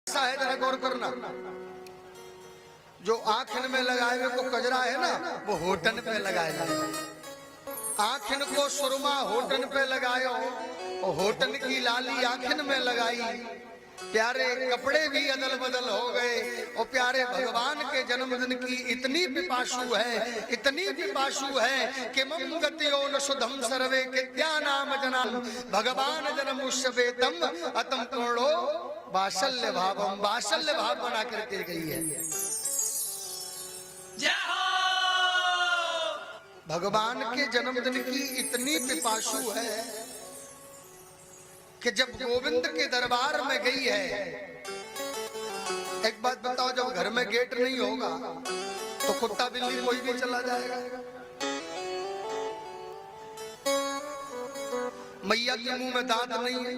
ऐसा है, जरा गौर करना, जो आँखन में लगाए हुए को कजरा है ना, वो होठन पे लगाए जाए। आँखन को सुरमा होठन पे लगायो, और होठन की लाली आँखन में लगाई। प्यारे कपड़े भी अदल बदल हो गए, और प्यारे भगवान के जन्मदिन की इतनी पिपासु है, इतनी पिपासु है कि मम गतियो न सुधम सर्वे कित्या नाम जनान भगवान जन्म उत्सवे तम अतम करोड़ो वात्सल्य भावम, वात्सल्य भाव बना करके गई है। भगवान के जन्मदिन की इतनी पिपासु है कि जब गोविंद के दरबार में गई है। एक बात बताओ, जब घर में गेट नहीं होगा तो कुत्ता बिल्ली कोई भी चला जाएगा। मैया के मुंह में दांत नहीं है,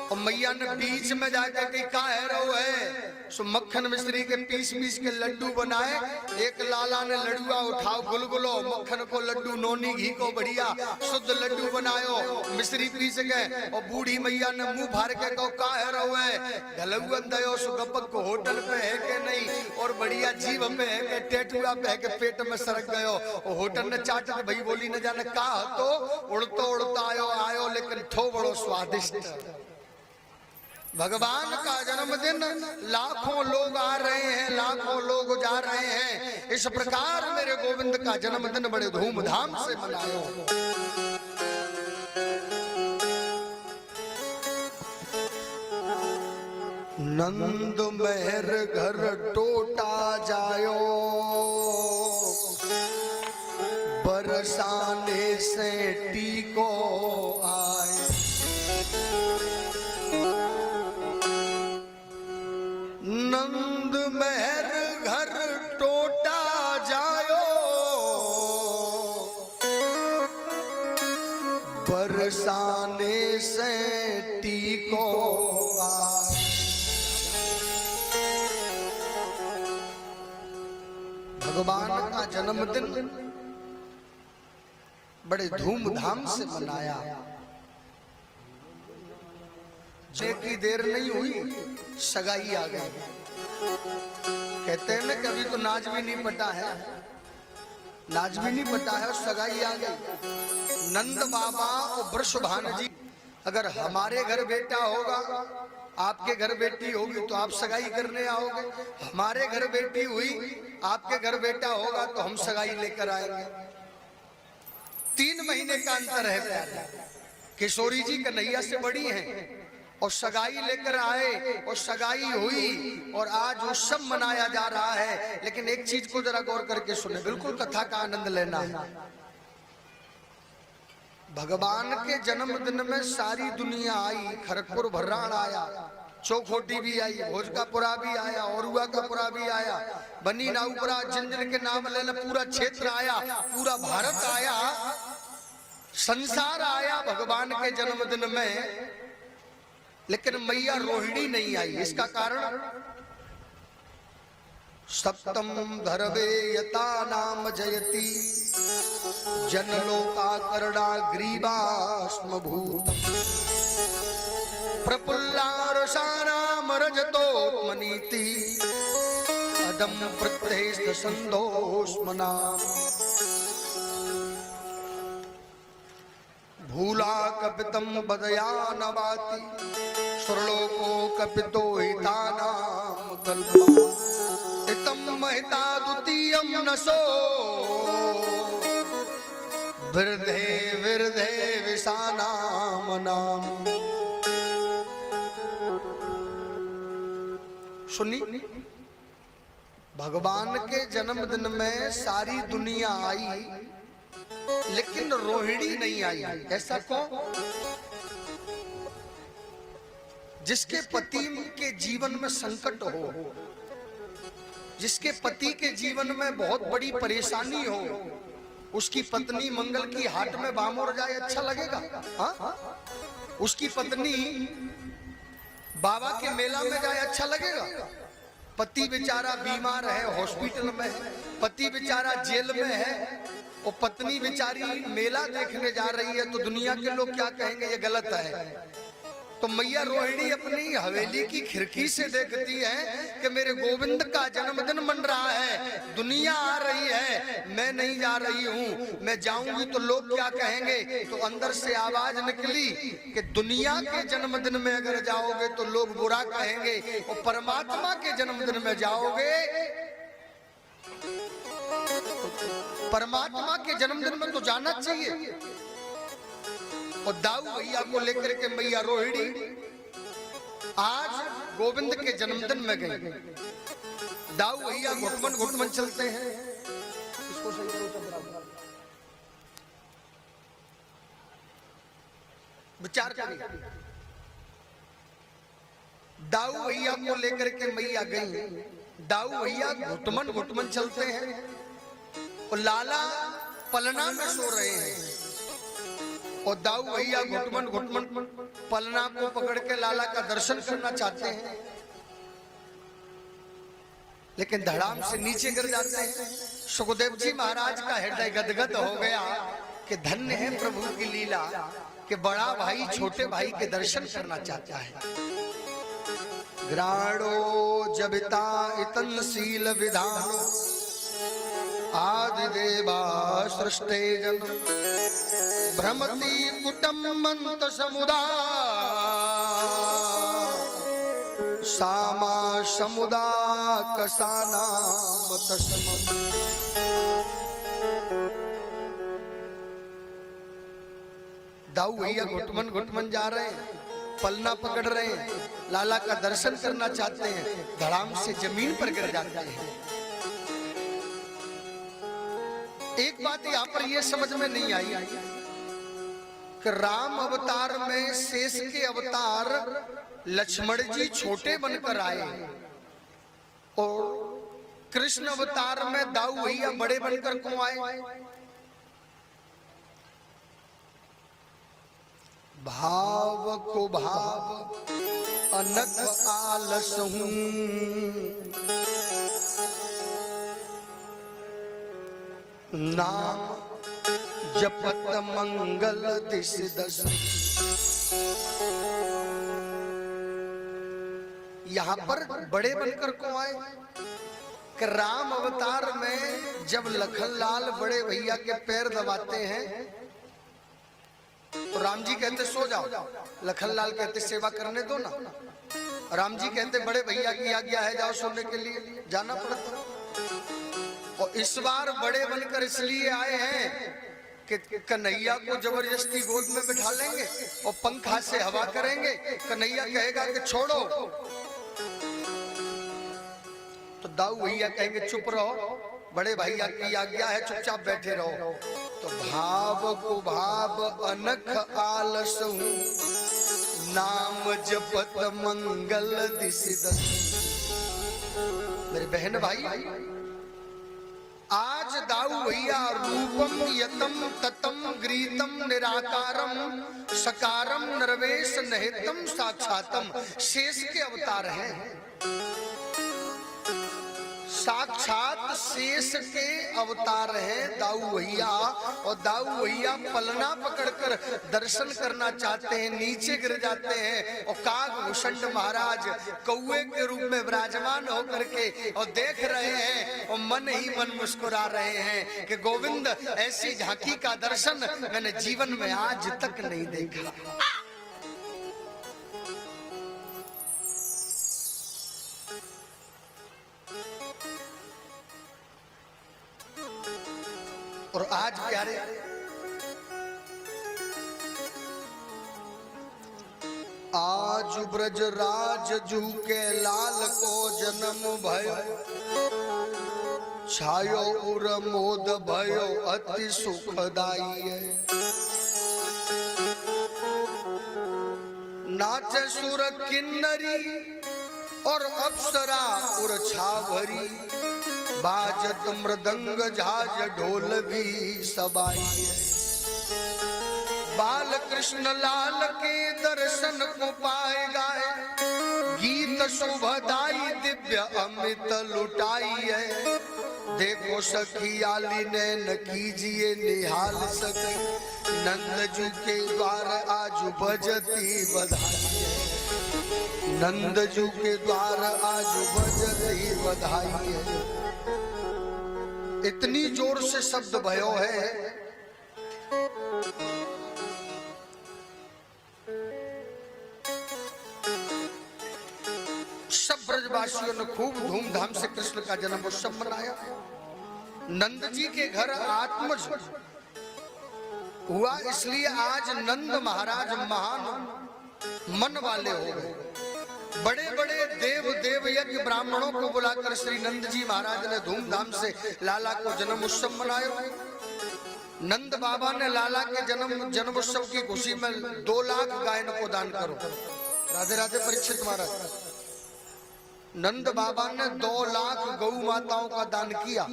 और मैया ने बीच में जाकर के कहा है रो है, सो मक्खन मिश्री के पीस पीस के लड्डू बनाए। एक लाला ने लड्डुआ उठाओ गुलगुलो, मक्खन को लड्डू, नोनी घी को बढ़िया शुद्ध लड्डू बनायो, मिश्री पीस गए। और बूढ़ी मैया ने मुंह फाड़ के कहो का है रो है, गलगुअन दयो सो गपक को होटल पे है के नहीं, और बढ़िया जीव पे है के टेटुआ पे है के पेट में सरक गयो। और होटल ने चाट के भाई बोली न जाने का तो उड़तो उड़ता आयो आयो, लेकिन ठो बड़ो स्वादिष्ट। भगवान का जन्मदिन लाखों लोग आ रहे हैं, लाखों लोग जा रहे हैं। इस प्रकार मेरे गोविंद का जन्मदिन बड़े धूमधाम से मनायो। नंद मेहर घर टोटा जायो, बरसाने से टीको आए। नंद मेहर घर टोटा जायो, बरसाने से टीको आए। भगवान का जन्मदिन बड़े धूमधाम से मनाया। की देर नहीं हुई, सगाई आ गई। कहते हैं ना कभी तो नाच भी नहीं पटा है, नाच भी नहीं पटा है, और सगाई आ गई। नंद बाबा और वृषभान जी, अगर हमारे घर बेटा होगा, आपके घर बेटी होगी तो आप सगाई करने आओगे। हमारे घर बेटी हुई, आपके घर बेटा होगा तो हम सगाई लेकर आएंगे। 3 महीने का अंतर है प्यारे। किशोरी जी कन्हैया से बड़ी हैं, और सगाई लेकर आए, और सगाई हुई, और आज उत्सव मनाया जा रहा है। लेकिन एक चीज को जरा गौर करके सुने, बिल्कुल कथा का आनंद लेना है। भगवान के जन्मदिन में सारी दुनिया आई। खड़गपुर भर्राण आया, चौखोटी भी आई, भोजकापुरा भी आया, औरुआ का पुरा भी आया, बनी नाऊपुरा, जिन के नाम लेना पूरा क्षेत्र आया, पूरा भारत आया, संसार आया भगवान के जन्मदिन में। लेकिन मैया रोहिणी नहीं आई। इसका कारण सप्तम धरवे यता नाम जयति जनलोका करड़ा ग्रीवास्म भूत प्रफुल्लारसानाम रजतोत्मनीति अदम प्रत्येष्ट संदोष्मनाम भूला कपितम बदया नवाति सुरलोको कपितो हितानाम कल्पा इतम महिता द्वितीयम नसो विरधे विरधे विसानाम नाम। सुनी, भगवान के जन्मदिन में सारी दुनिया आई, लेकिन रोहिणी नहीं आई। ऐसा क्यों? जिसके पति के जीवन में संकट हो, जिसके पति के जीवन में बहुत बड़ी परेशानी हो, उसकी पत्नी मंगल की हाट में बामोर जाए, अच्छा लगेगा? हाँ? उसकी पत्नी बाबा के मेला में जाए, अच्छा लगेगा? पति बेचारा बीमार है, हॉस्पिटल में है, पति बेचारा जेल में है, और पत्नी बेचारी मेला देखने जा रही है, तो दुनिया के लोग क्या कहेंगे? ये गलत है। तो मैया रोहिणी अपनी हवेली की खिड़की से देखती है कि मेरे गोविंद का जन्मदिन मन रहा है, दुनिया आ रही है, मैं नहीं जा रही हूँ, मैं जाऊंगी तो लोग क्या कहेंगे। तो अंदर से आवाज निकली कि दुनिया के जन्मदिन में अगर जाओगे तो लोग बुरा कहेंगे, और परमात्मा के जन्मदिन में जाओगे, परमात्मा के जन्मदिन में तो जाना चाहिए। और दाऊ भैया को लेकर के मैया रोहिणी आज गोविंद के जन्मदिन में गई। दाऊ भैया घुटमन घुटमन चलते हैं। इसको सही करो, विचार करिए। दाऊ भैया को लेकर के मैया गई। दाऊ भैया घुटमन घुटमन चलते हैं और लाला पलना में सो रहे हैं। और दाऊ भैया घुटमन घुटमन पलना को पकड़ के लाला का दर्शन करना चाहते हैं, लेकिन धड़ाम से नीचे गिर जाते हैं। सुखदेव जी महाराज का हृदय गदगद हो गया कि धन्य है प्रभु की लीला कि बड़ा भाई छोटे भाई के दर्शन करना चाहता है। ग्राणो जबिता इतन शील विधान आदिदेवा सृष्टे जन भ्रमति कुटुम्बंत समुदाय सामा समुदाय कसाना मतसम। दाऊ भैया घुटमन घुटमन जा रहे हैं, पलना पकड़ रहे हैं, लाला का दर्शन करना चाहते हैं, धड़ाम से जमीन पर गिर जाते हैं। एक बात यहाँ पर यह समझ में नहीं आई कि राम अवतार में शेष के अवतार लक्ष्मण जी छोटे बनकर आए और कृष्ण अवतार में दाऊ भैया बड़े बनकर क्यों आए? भाव को भाव अनक आलस हूं, नाम जपत मंगल दिस दस। यहाँ पर बड़े बनकर क्यों आए कि राम अवतार में जब लखनलाल बड़े भैया के पैर दबाते हैं तो राम जी कहते सो जाओ, लखनलाल कहते सेवा करने दो ना। राम जी कहते बड़े भैया की आज्ञा है जाओ सोने के लिए, जाना पड़ता। और इस बार बड़े बनकर इसलिए आए हैं कि कन्हैया को जबरदस्ती गोद में बिठा लेंगे और पंखा से हवा करेंगे। कन्हैया कहेगा कि छोड़ो, तो दाऊ भैया कहेंगे चुप रहो, बड़े भैया की आज्ञा है चुपचाप बैठे रहो। तो भाव को भाव अनख आलस हूं, नाम जपत मंगल दिस दस। मेरे बहन भाई, आज दाऊ भैया रूपम यतम ततम ग्रीतम निराकारम सकारम नरवेश नहितम साक्षातम शेष के अवतार हैं। साक्षात शेष के अवतार हैं दाऊ भैया। और दाऊ भैया पलना पकड़कर दर्शन करना चाहते हैं, नीचे गिर जाते हैं और कागभूषण महाराज कौए के रूप में विराजमान होकर के और देख रहे हैं और मन ही मन मुस्कुरा रहे हैं कि गोविंद ऐसी झांकी का दर्शन मैंने जीवन में आज तक नहीं देखा। और आज प्यारे आज ब्रज राज जू के लाल को जन्म भयो, छायो उर मोद भयो अति सुखदाई है। नाचे सुर किन्नरी और अप्सरा उर छावरी, बाजत मृदंग झाज ढोल भी सबाई है। बाल कृष्ण लाल के दर्शन को पाए गाए, गीत शोभदाई दिव्य अमृत लुटाई है। देखो सखी आली नैन कीजिए निहाल सखी, नंद जू के द्वार आज बजती बधाई है। नंद जू के द्वार आज बजत ही बधाई है। इतनी जोर से शब्द भयो है, सब ब्रजवासियों ने खूब धूमधाम से कृष्ण का जन्म उत्सव मनाया। नंद जी के घर आत्मज हुआ, इसलिए आज नंद महाराज महान मन वाले हो गए। बड़े बड़े देव देव यज्ञ ब्राह्मणों को बुलाकर श्री नंद जी महाराज ने धूमधाम से लाला को जन्म उत्सव मनाया। नंद बाबा ने लाला के जन्म उत्सव की खुशी में 2 लाख गायन को दान करो। राधे राधे परीक्षित महाराज। नंद बाबा ने 2 लाख गौ माताओं का दान किया।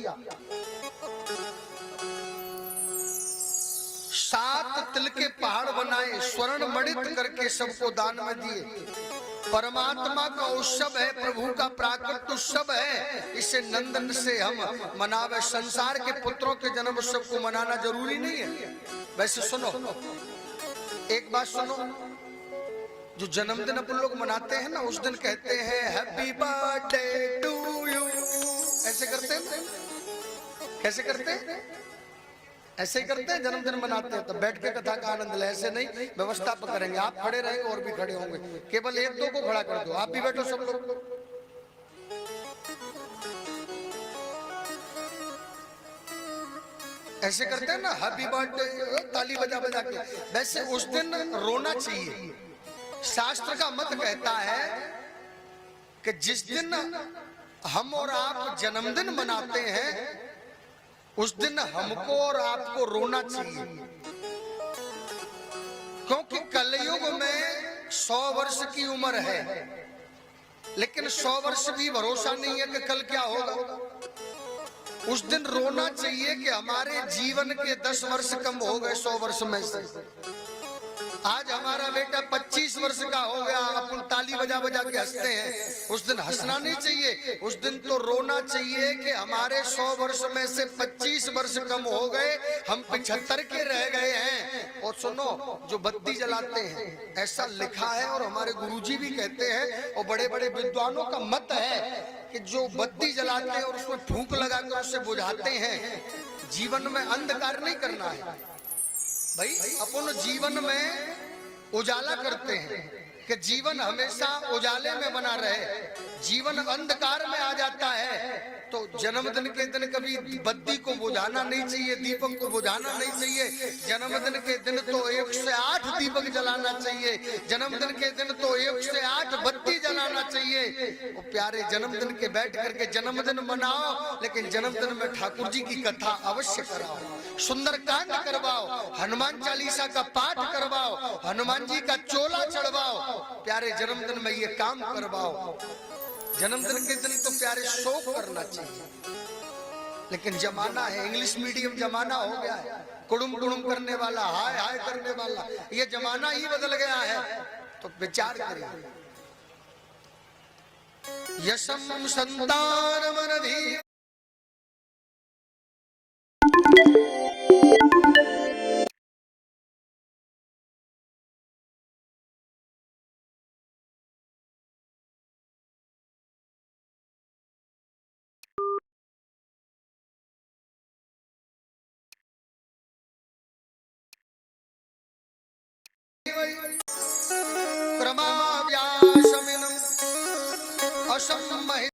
7 तिल के पहाड़ बनाए, स्वर्ण मणित करके सबको दान में दिए। परमात्मा का उत्सव है, प्रभु का प्राकृत उत्सव है, इसे नंदन से हम मनावे। संसार के पुत्रों के जन्म उत्सव को मनाना जरूरी नहीं है। वैसे सुनो, एक बात सुनो, जो जन्मदिन अपन लोग मनाते हैं ना, उस दिन कहते हैं हैप्पी बर्थडे टू यू। ऐसे करते हैं? कैसे करते हैं? ऐसे ही करते हैं, जन्मदिन मनाते हैं तो बैठ के कथा का आनंद ले। ऐसे नहीं, व्यवस्था पर करेंगे। आप खड़े रहेंगे और भी खड़े होंगे, केवल 1-2 को खड़ा कर दो। आप भी बैठो सब लोग। ऐसे करते हैं ना, हैप्पी बर्थडे, ताली बजा बजा के। वैसे उस दिन रोना चाहिए। शास्त्र का मत कहता है कि जिस दिन हम और आप जन्मदिन मनाते हैं, उस दिन हमको और आपको रोना चाहिए, क्योंकि कलयुग में 100 वर्ष की उम्र है, लेकिन 100 वर्ष भी भरोसा नहीं है कि कल क्या होगा। उस दिन रोना चाहिए कि हमारे जीवन के 10 वर्ष कम हो गए 100 वर्ष में से। आज हमारा बेटा 25 वर्ष का हो गया, अपन ताली बजा बजा के हंसते हैं। उस दिन हंसना नहीं चाहिए, उस दिन तो रोना चाहिए कि हमारे 100 वर्ष में से 25 वर्ष कम हो गए, हम 75 के रह गए हैं। और सुनो, जो बत्ती जलाते हैं, ऐसा लिखा है और हमारे गुरुजी भी कहते हैं और बड़े बड़े विद्वानों का मत है कि जो बत्ती जलाते हैं और उसमें फूंक लगाकर उसे बुझाते हैं, जीवन में अंधकार नहीं करना है भाई। अपन जीवन में उजाला करते हैं कि जीवन हमेशा उजाले में बना रहे। जीवन अंधकार में आ जाता है तो जन्मदिन के दिन कभी बत्ती को बुझाना नहीं चाहिए, दीपक को बुझाना नहीं चाहिए। जन्मदिन के दिन तो 108 दीपक जलाना चाहिए। जन्मदिन के दिन तो 108 बत्ती जलाना चाहिए। वो प्यारे जन्मदिन के बैठ करके जन्मदिन मनाओ, लेकिन जन्मदिन में ठाकुर जी की कथा अवश्य कराओ, सुंदरकांड करवाओ, हनुमान चालीसा का पाठ करवाओ, हनुमान जी का चोला चढ़वाओ। प्यारे जन्मदिन में ये काम करवाओ। जन्मदिन के दिन तो प्यारे शोक करना चाहिए, लेकिन जमाना है इंग्लिश मीडियम जमाना हो गया है, कुड़ुम कुड़ुम करने वाला, हाय हाय करने वाला, ये जमाना ही बदल गया है। तो विचार करिए। यशम संतानमनधि क्रमाव्यासमिनम् असम्महि